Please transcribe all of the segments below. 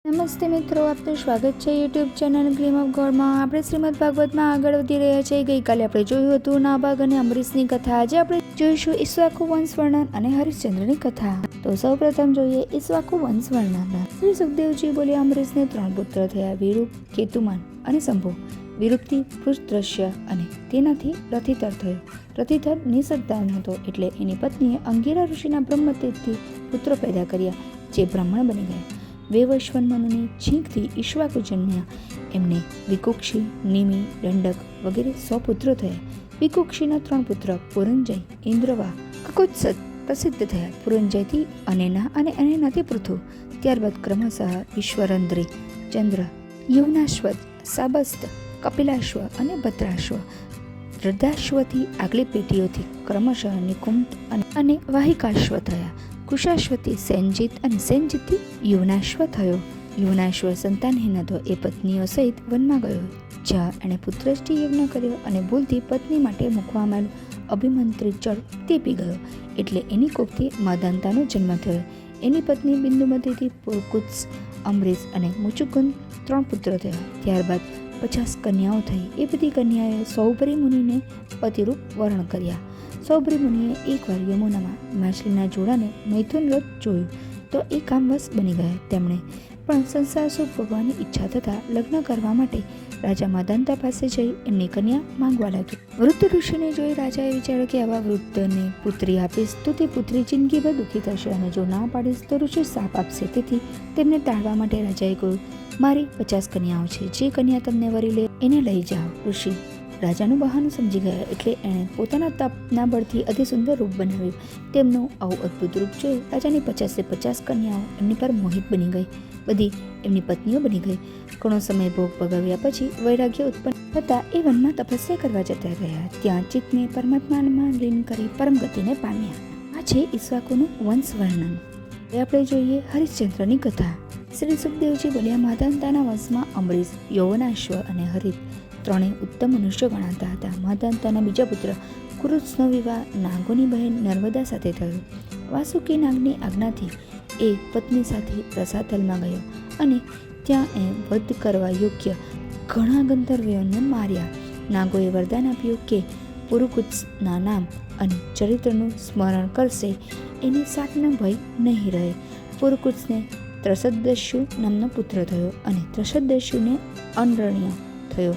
નમસ્તે મિત્રો, આપનું સ્વાગત છે યુટ્યુબ ચેનલ ગ્રીમ ઓફ ગોડમાં। આપણે શ્રીમદ ભાગવતમાં આગળ વધી રહ્યા છીએ। ગઈકાલે આપણે જોયું હતું નાભાગ અને અમરીશની કથા। આજે આપણે જોઈશું ઈક્ષ્વાકુ વંશ વર્ણન અને હરિશ્ચંદ્રની કથા। તો સૌપ્રથમ જોઈએ ઈક્ષ્વાકુ વંશ વર્ણન। શ્રી સુખદેવજી બોલ્યા, અમરીશને 3 પુત્ર થયા, વિરૂપ, કેતુમાન અને શંભુ। વિરૂપથી પૃષ્ઠદ્રશ્ય અને તેનાથી રથિતર થયો। રથિતર નિસંતાન હતો, એટલે એની પત્નીએ અંગિરા ઋષિના બ્રહ્મતેજથી પુત્રો પેદા કર્યા, જે બ્રાહ્મણ બની ગયા। વેવસ્વન મનુની છીંકથી ઈક્ષ્વાકુ જન્મ્યા। એમને વિકુક્ષી, નિમિ, દંડક વગેરે 100 પુત્રો થયા। વિકુક્ષીના 3 પુત્ર પુરંજય, ઇન્દ્રવા, કકુત્સત પ્રસિદ્ધ થયા। પુરંજયથી અનેના અને અનેનાથી પૃથુ। ત્યારબાદ ક્રમશઃ ઈશ્વરંદ્રી, ચંદ્ર, યવનાશ્વત, સાબસ્ત, કપિલાશ્વ અને ભદ્રાશ્વ। રદ્ધાશ્વથી આગલી પેઢીઓથી ક્રમશઃ નિકુંભ અને વાહિકાશ્વ થયા। કુશાશ્વથી સેનજીત અને સેનજીતથી યુવનાશ્વ થયો। યુવનાશ્વ સંતાનહીન હતો, એ પત્નીઓ સહિત વનમાં ગયો, જ્યાં એણે પુત્રષ્ટિ યજ્ઞ કર્યો અને ભૂલથી પત્ની માટે મૂકવામાં અભિમંત્રિત જળ તે પી ગયો, એટલે એની કોપથી મદંતાનો જન્મ થયો। એની પત્ની બિંદુમતીથી પુરુકુત્સ, અમરીશ અને મુચુકુંદ 3 પુત્રો થયા। ત્યારબાદ 50 કન્યાઓ થઈ। એ બધી કન્યાએ સૌભરી મુનિને પતિરૂપ વરણ કર્યા। સૌભરી મુનિએ એકવાર યમુનામાં માછલીના જોડાને મૈથુન વ્રત જોયું તો એ કામવશ બની ગયા। તેમણે પણ સંસાર સુખ ભોગવવાની ઈચ્છા થતાં લગ્ન કરવા માટે રાજા મદંતા પાસે જઈ એમની કન્યા માંગવા લાગ્યો। વૃદ્ધ ઋષિને જોઈ રાજાએ વિચાર્યું કે આવા વૃદ્ધને પુત્રી આપીશ તો તે પુત્રી જિંદગીભર દુઃખી થશે, અને જો ના પાડીશ તો ઋષિ શાપ આપશે। તેથી તેમને ટાળવા માટે રાજાએ કહ્યું, મારી 50 કન્યાઓ છે, જે કન્યા તમને વરી લે એને લઈ જાઓ। ઋષિ રાજાનું બહાનું સમજી ગયા, એટલે એણે પોતાના તપના બળથી અતિ સુંદર રૂપ બનાવ્યું। તેમનું આવું અદ્ભુત રૂપ જોઈ રાજાની 50 કન્યાઓ એમની પર મોહિત બની ગઈ, બધી એમની પત્નીઓ બની ગઈ। ઘણો સમય ભોગ ભગાવ્યા પછી વૈરાગ્ય ઉત્પન્ન થતાં એ વનમાં તપસ્યા કરવા જતા રહ્યા। ત્યાં ચિત્તને પરમાત્મામાં લીન કરી પરમ ગતિને પામ્યા। આ છે ઈક્ષ્વાકુનું વંશ વર્ણન। હવે આપણે જોઈએ હરિશ્ચંદ્રની કથા। શ્રી સુખદેવજી બોલ્યા, મહાદાંતાના વંશમાં અમરીશ, યૌવનાશ્વ અને હરિત 3 ઉત્તમ મનુષ્ય ગણાતા હતા। મહાદાંતાના બીજા પુત્ર કુરુત્સનો વિવાહ નાગોની બહેન નર્મદા સાથે થયો। વાસુકી નાગની આજ્ઞાથી એ પત્ની સાથે રસાતલમાં ગયો અને ત્યાં એ વધ કરવા યોગ્ય ઘણા ગંધર્વોને માર્યા। નાગોએ વરદાન આપ્યું કે પુરુકુત્સના નામ અને ચરિત્રનું સ્મરણ કરશે એને શાપનો ભય નહીં રહે। પુરુકુત્સને ત્રસદસ્યુ નામનો પુત્ર થયો અને ત્રસદસ્યુને અનરણ્ય થયો।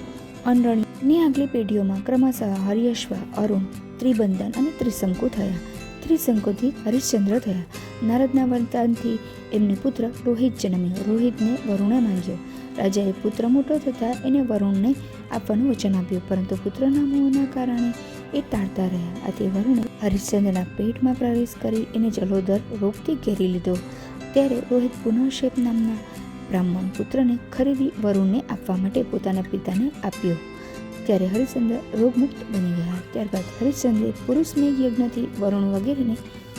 અનરણ્યની આગલી પેઢીઓમાં ક્રમશઃ હર્યશ્વ, અરુણ, ત્રિબંધન અને ત્રિશંકુ થયા। ત્રિશંકુથી હરિશ્ચંદ્ર થયા। નારદના વરદાનથી એમને પુત્ર રોહિત જન્મ્યો। રોહિતને વરુણે માંગ્યો। રાજાએ પુત્ર મોટો થતાં એને વરુણને આપવાનું વચન આપ્યું, પરંતુ પુત્રના મોહના કારણે એ ટાળતા રહ્યા। આથી વરુણે હરિશ્ચંદ્રના પેટમાં પ્રવેશ કરી એને જલોદર રોગથી ઘેરી લીધો। ત્યારે રોહિત પુનઃશેપ નામના બ્રાહ્મણ પુત્રને ખરીદી વરુણને આપવા માટે પોતાના પિતાને આપ્યો। ત્યારે હરિશ્ચંદ્ર રોગમુક્ત બની ગયા। ત્યારબાદ હરિશ્ચંદ્રે પુરુષમેઘ યજ્ઞથી વરુણ વગેરેને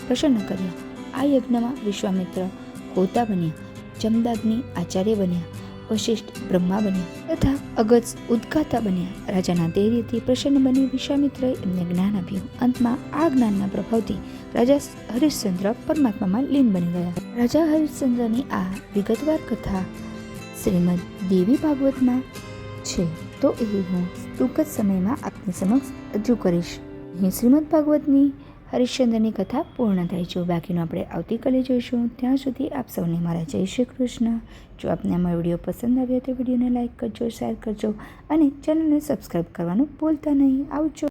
પ્રસન્ન કર્યા। આ યજ્ઞમાં વિશ્વામિત્ર હોતા બન્યા, જમદાગ્નિ આચાર્ય બન્યા, વશિષ્ઠ બ્રહ્મા બન્યા તથા અગસ્ત્ય ઉદ્ગાતા બન્યા। રાજાના ધૈર્યથી પ્રસન્ન બની વિશ્વામિત્રએ એમને જ્ઞાન આપ્યું। અંતમાં આ જ્ઞાનના પ્રભાવથી રાજા હરિશ્ચંદ્ર પરમાત્મામાં લીન બની ગયા। રાજા હરિશ્ચંદ્રની આ વિગતવાર કથા શ્રીમદ દેવી ભાગવતમાં છે, તો એ હું ટૂંક જ સમયમાં આપની સમક્ષ રજૂ કરીશ। અહીં શ્રીમદ ભાગવતની હરિશ્ચંદ્રની કથા પૂર્ણ થાય છે। બાકીનું આપણે આવતીકાલે જોઈશું। ત્યાં સુધી આપ સૌને મારા જય શ્રી કૃષ્ણ। જો આપને અમારો વિડીયો પસંદ આવ્યો તો વિડીયોને લાઇક કરજો, શેર કરજો અને ચેનલને સબસ્ક્રાઈબ કરવાનું ભૂલતા નહીં। આવજો।